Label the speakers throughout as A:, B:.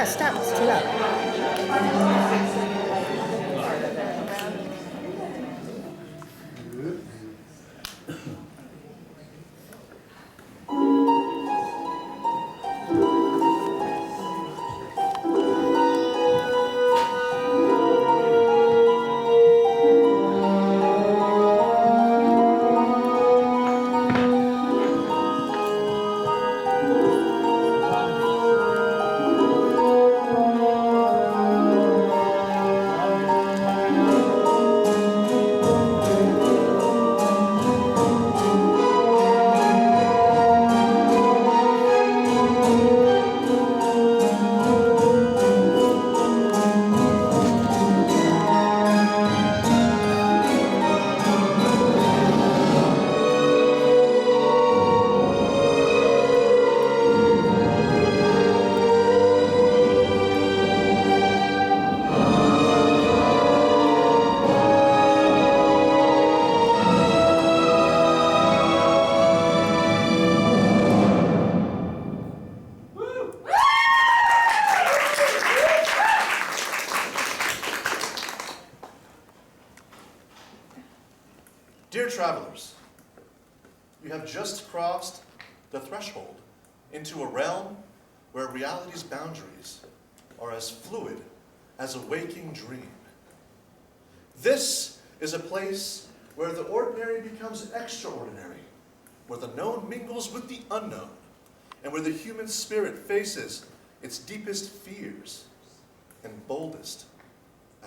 A: stop. It's too loud.
B: Dear travelers, you have just crossed the threshold into a realm where reality's boundaries are as fluid as a waking dream. This is a place where the ordinary becomes extraordinary, where the known mingles with the unknown, and where the human spirit faces its deepest fears and boldest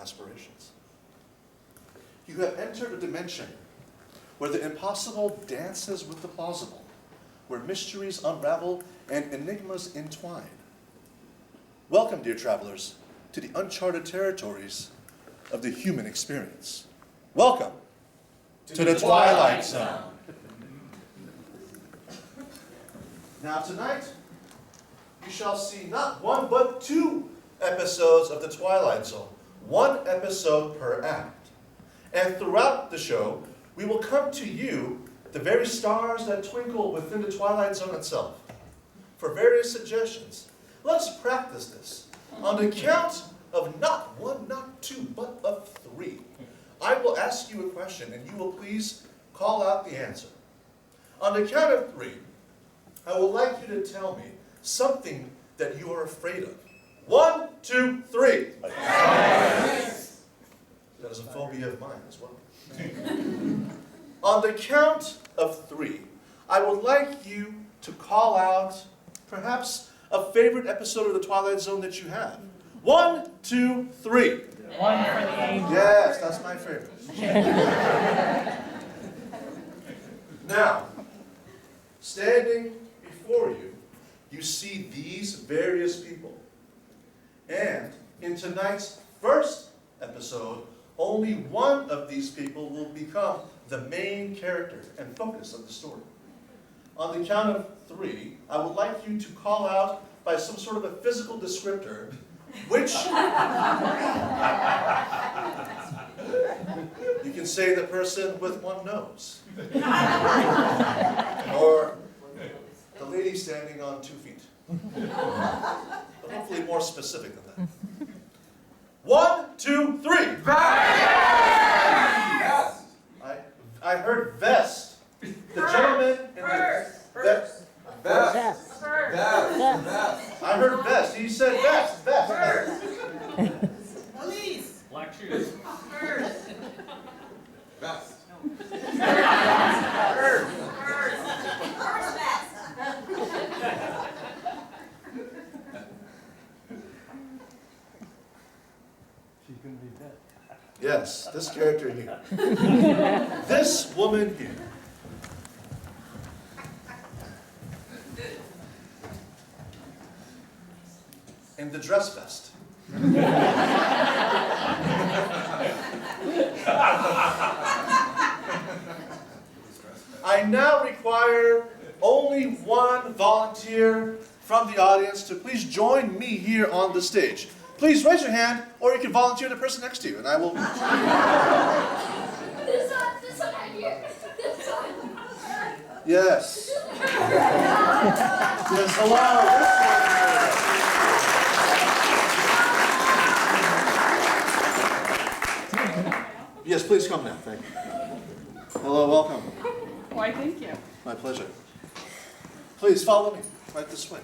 B: aspirations. You have entered a dimension where the impossible dances with the plausible, where mysteries unravel and enigmas entwine. Welcome, dear travelers, to the uncharted territories of the human experience. Welcome to the Twilight Zone. Now tonight, you shall see not one but two episodes of the Twilight Zone, one episode per act. And throughout the show, we will come to you, the very stars that twinkle within the Twilight Zone itself, for various suggestions. Let's practice this on the count of not one, not two, but of three. I will ask you a question, and you will please call out the answer. On the count of three, I would like you to tell me something that you are afraid of. 1, 2, 3. Yes. That is a phobia of mine as well. On the count of three, I would like you to call out perhaps a favorite episode of the Twilight Zone that you have. 1, 2, 3.
C: One for the angels.
B: Yes, that's my favorite. Now, standing before you, you see these various people. And in tonight's first episode, only one of these people will become the main character and focus of the story. On the count of three, I would like you to call out by some sort of a physical descriptor which you can say the person with one nose, or the lady standing on 2 feet, but hopefully more specific than that. 1, 2, 3.
C: Yes.
B: I heard vest. The gentleman in the vest.
C: Best.
B: I heard vest. He said vest. Vest.
C: Police. Black shoes. Best.
D: She's going to be dead.
B: Yes, this character here. This woman here. In the dress vest. I now require only one volunteer from the audience to please join me here on the stage. Please raise your hand, or you can volunteer the person next to you, and I will...
E: This one right here. This one.
B: Yes. Yes, hello. This one here. please come now. Thank you. Hello, welcome.
F: Why, thank you.
B: My pleasure. Please follow me right this way.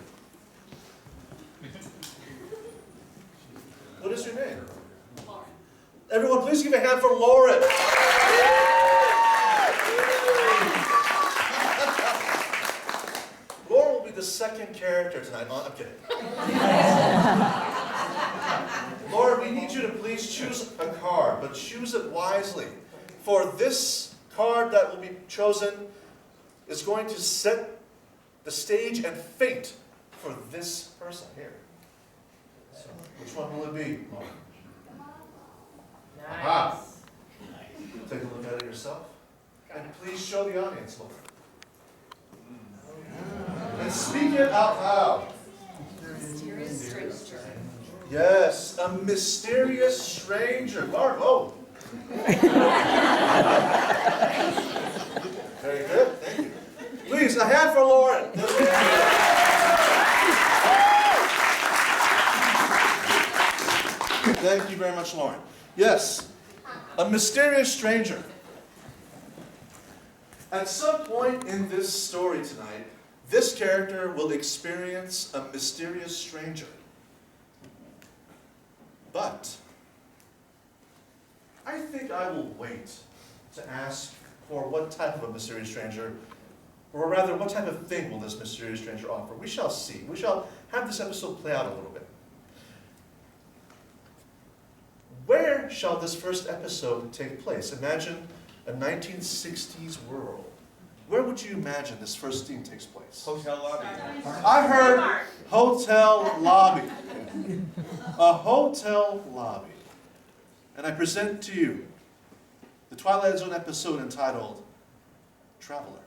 B: What is your name?
E: Lauren.
B: Everyone, please give a hand for Lauren. Lauren will be the second character tonight. Oh, I'm kidding. Lauren, we need you to please choose a card, but choose it wisely. For this card that will be chosen is going to set the stage and fate for this person here. So, which one will it be, Lauren? Aha. Take a look at it yourself. And please show the audience, Lauren. And speak it out loud.
E: Mysterious stranger.
B: Yes, a mysterious stranger. Lauren, oh. Very good, thank you. Please, a hand for Lauren. Thank you very much, Lauren. Yes, a mysterious stranger. At some point in this story tonight, this character will experience a mysterious stranger. But I think I will wait to ask for what type of a mysterious stranger, or rather, what type of thing will this mysterious stranger offer? We shall see. We shall have this episode play out a little bit. Where shall this first episode take place? Imagine a 1960s world. Where would you imagine this first scene takes place?
G: Hotel lobby.
B: I heard hotel lobby. A hotel lobby. And I present to you the Twilight Zone episode entitled Traveler.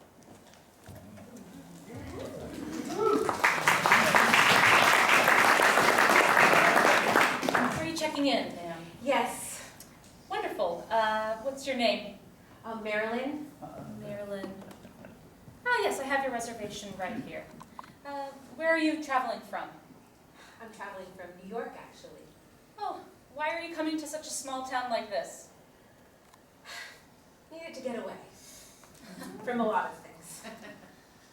H: Are you checking in, ma'am?
I: Yes.
H: Wonderful. What's your name?
I: Marilyn?
H: Marilyn. Ah, yes, I have your reservation right here. Where are you traveling from?
I: I'm traveling from New York, actually.
H: Oh, why are you coming to such a small town like this?
I: Needed to get away from a lot of things.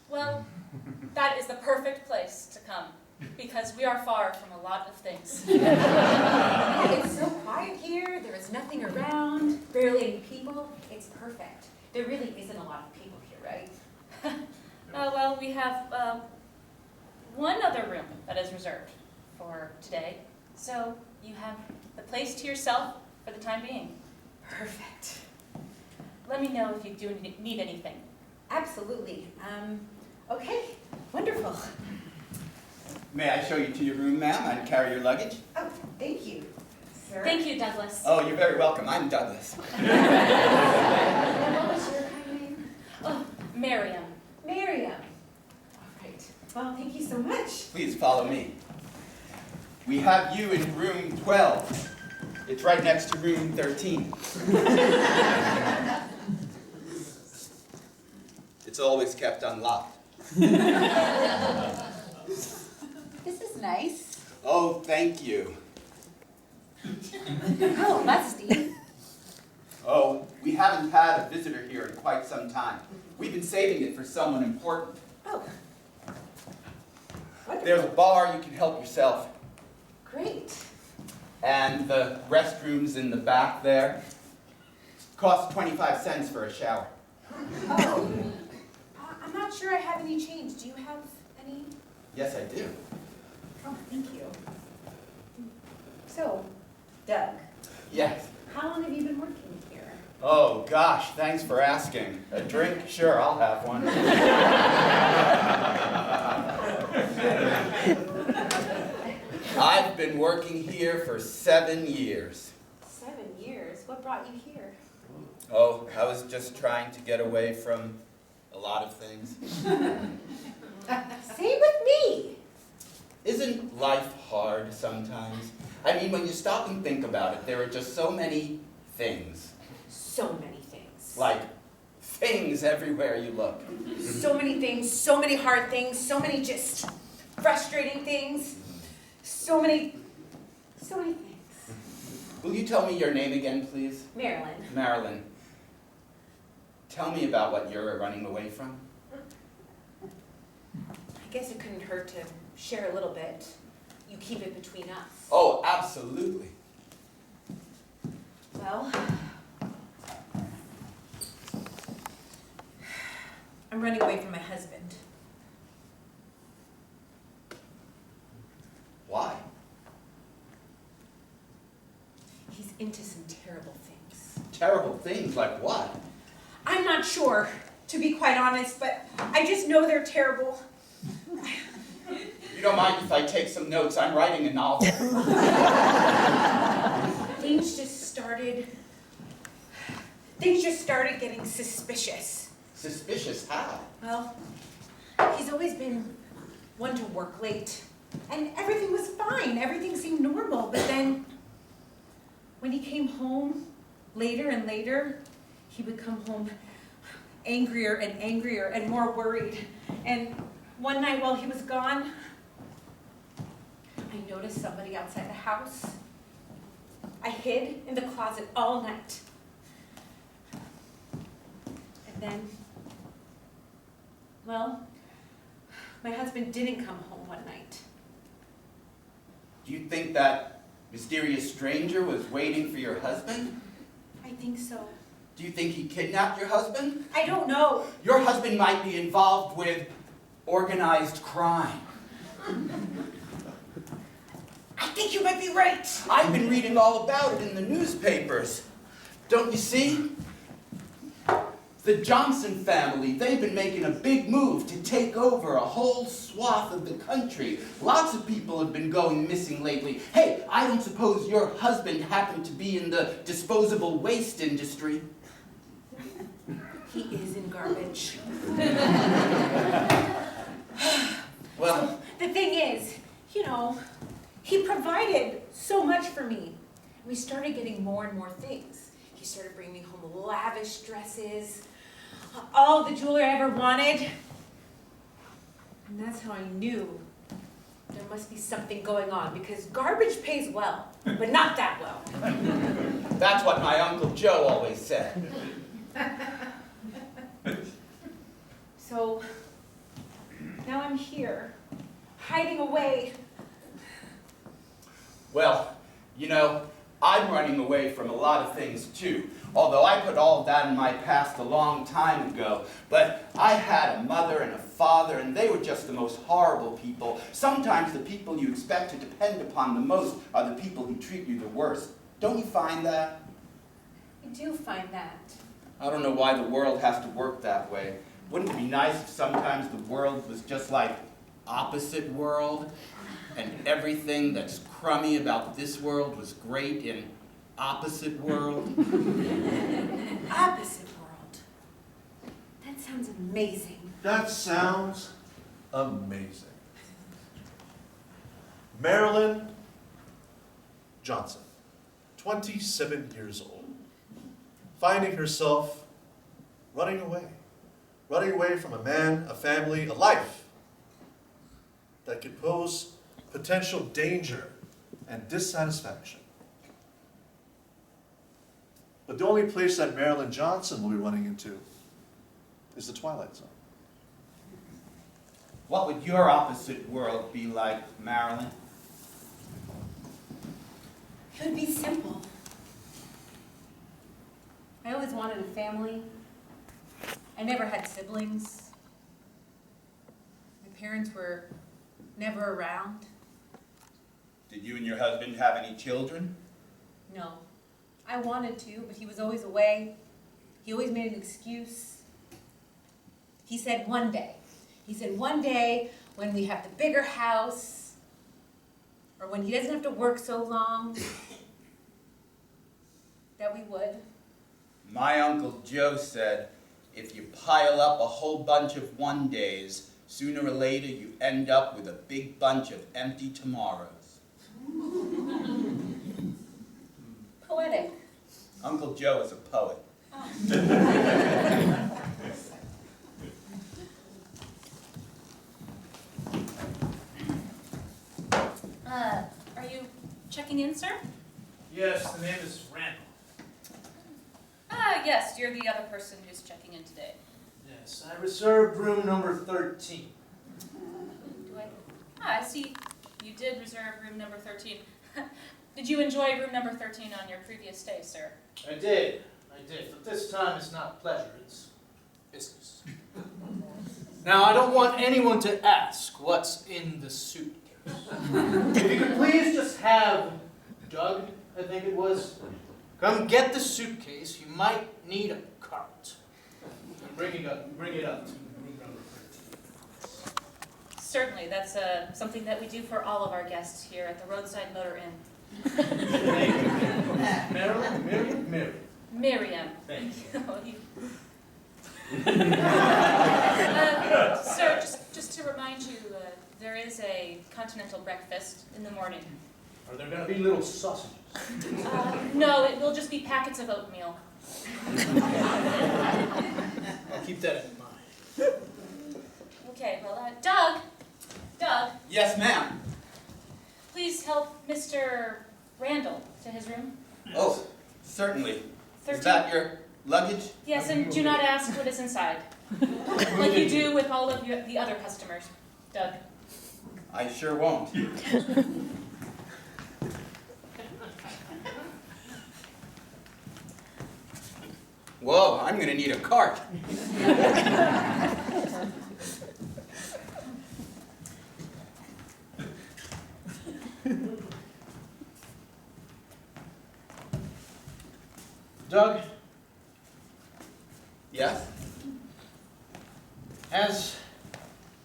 H: Well, that is the perfect place to come, because we are far from a lot of things.
I: It's so quiet here. There is nothing around, barely any people. It's perfect. There really isn't a lot of people here, right?
H: Well, we have one other room that is reserved for today, so you have the place to yourself for the time being.
I: Perfect.
H: Let me know if you do need anything.
I: Absolutely. Okay, wonderful.
G: May I show you to your room, ma'am, and carry your luggage?
I: Oh, thank you, sir.
H: Thank you, Douglas.
G: Oh, you're very welcome. I'm Douglas.
I: And what was your kind name?
H: Oh, Miriam.
I: Miriam. All right. Well, thank you so much.
G: Please follow me. We have you in room 12. It's right next to room 13. It's always kept unlocked.
I: This is nice.
G: Oh, thank you.
I: Oh, musty.
G: Oh, we haven't had a visitor here in quite some time. We've been saving it for someone important.
I: Oh. Wonderful.
G: There's a bar, you can help yourself.
I: Great.
G: And the restrooms in the back there. Cost 25 cents for a shower.
I: Oh. I'm not sure I have any change. Do you have any?
G: Yes, I do.
I: Oh, thank you. So, Doug,
G: Yes.
I: how long have you been working here?
G: Oh, gosh, thanks for asking. A drink? Sure, I'll have one. I've been working here for 7 years.
I: 7 years? What brought you here?
G: Oh, I was just trying to get away from a lot of things.
I: Same with me.
G: Isn't life hard sometimes? I mean, when you stop and think about it, there are just so many things.
I: So many things.
G: Like, things everywhere you look.
I: So many things, so many hard things, so many just frustrating things. So many things.
G: Will you tell me your name again, please?
I: Marilyn.
G: Marilyn. Tell me about what you're running away from.
I: I guess it couldn't hurt to share a little bit. You keep it between us.
G: Oh, absolutely.
I: Well, I'm running away from my husband.
G: Why?
I: He's into some terrible things.
G: Terrible things like what?
I: I'm not sure, to be quite honest, but I just know they're terrible.
G: You don't mind if I take some notes? I'm writing a novel.
I: Things just started getting suspicious.
G: Suspicious how?
I: Well, he's always been one to work late, and everything was fine. Everything seemed normal, but then when he came home later and later, he would come home angrier and more worried. And one night while he was gone, I noticed somebody outside the house. I hid in the closet all night. And then, well, my husband didn't come home one night.
G: Do you think that mysterious stranger was waiting for your husband?
I: I think so.
G: Do you think he kidnapped your husband?
I: I don't know.
G: Your husband might be involved with organized crime.
I: I think you might be right.
G: I've been reading all about it in the newspapers. Don't you see? The Johnson family, they've been making a big move to take over a whole swath of the country. Lots of people have been going missing lately. Hey, I don't suppose your husband happened to be in the disposable waste industry.
I: He is in garbage.
G: Well,
I: The thing is, he provided so much for me. We started getting more and more things. He started bringing me home lavish dresses, all the jewelry I ever wanted. And that's how I knew there must be something going on, because garbage pays well, but not that well.
G: that's what my Uncle Joe always said.
I: So now I'm here, hiding away.
G: Well, I'm running away from a lot of things too. Although I put all of that in my past a long time ago. But I had a mother and a father, and they were just the most horrible people. Sometimes the people you expect to depend upon the most are the people who treat you the worst. Don't you find that?
I: I do find that.
G: I don't know why the world has to work that way. Wouldn't it be nice if sometimes the world was just like opposite world, and everything that's crummy about this world was great in opposite world?
I: Opposite world. That sounds amazing.
B: That sounds amazing. Marilyn Johnson, 27 years old, finding herself running away from a man, a family, a life that could pose potential danger and dissatisfaction. But the only place that Marilyn Johnson will be running into is the Twilight Zone.
G: What would your opposite world be like, Marilyn?
I: It would be simple. I always wanted a family. I never had siblings. My parents were never around.
G: Did you and your husband have any children?
I: No. I wanted to, but he was always away. He always made an excuse. He said one day. He said one day when we have the bigger house, or when he doesn't have to work so long, that we would.
G: My Uncle Joe said, if you pile up a whole bunch of one days, sooner or later you end up with a big bunch of empty tomorrows.
I: Poetic.
G: Uncle Joe is a poet.
H: Are you checking in, sir?
F: Yes, the name is Randall.
H: Ah, yes, you're the other person who's checking in today.
F: Yes, I reserved room number 13.
H: Do I? Ah, I see you did reserve room number 13. Did you enjoy room number 13 on your previous stay, sir?
F: I did. But this time it's not pleasure, it's business. Now, I don't want anyone to ask what's in the suitcase. If you could please just have Doug, I think it was, come get the suitcase. You might need a cart. Bring it up to room number 13.
H: Certainly, that's something that we do for all of our guests here at the Roadside Motor Inn.
F: Miriam?
H: Miriam.
F: Thank
H: you. Sir, just to remind you, there is a continental breakfast in the morning.
F: Are there going to be little sausages?
H: No, it will just be packets of oatmeal.
F: I'll keep that in mind.
H: Okay, well, Doug,
G: Yes, ma'am.
H: please help Mr. Randall to his room.
G: Oh, certainly.
H: 13.
G: Is that your luggage?
H: Yes, and do not ask what is inside, like you do with all of the other customers, Doug.
G: I sure won't. Whoa, I'm gonna need a cart.
F: Doug,
G: Yes?
F: has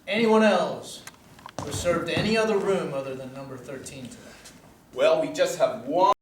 F: anyone else reserved any other room other than number 13 today?
G: Well, we just have one.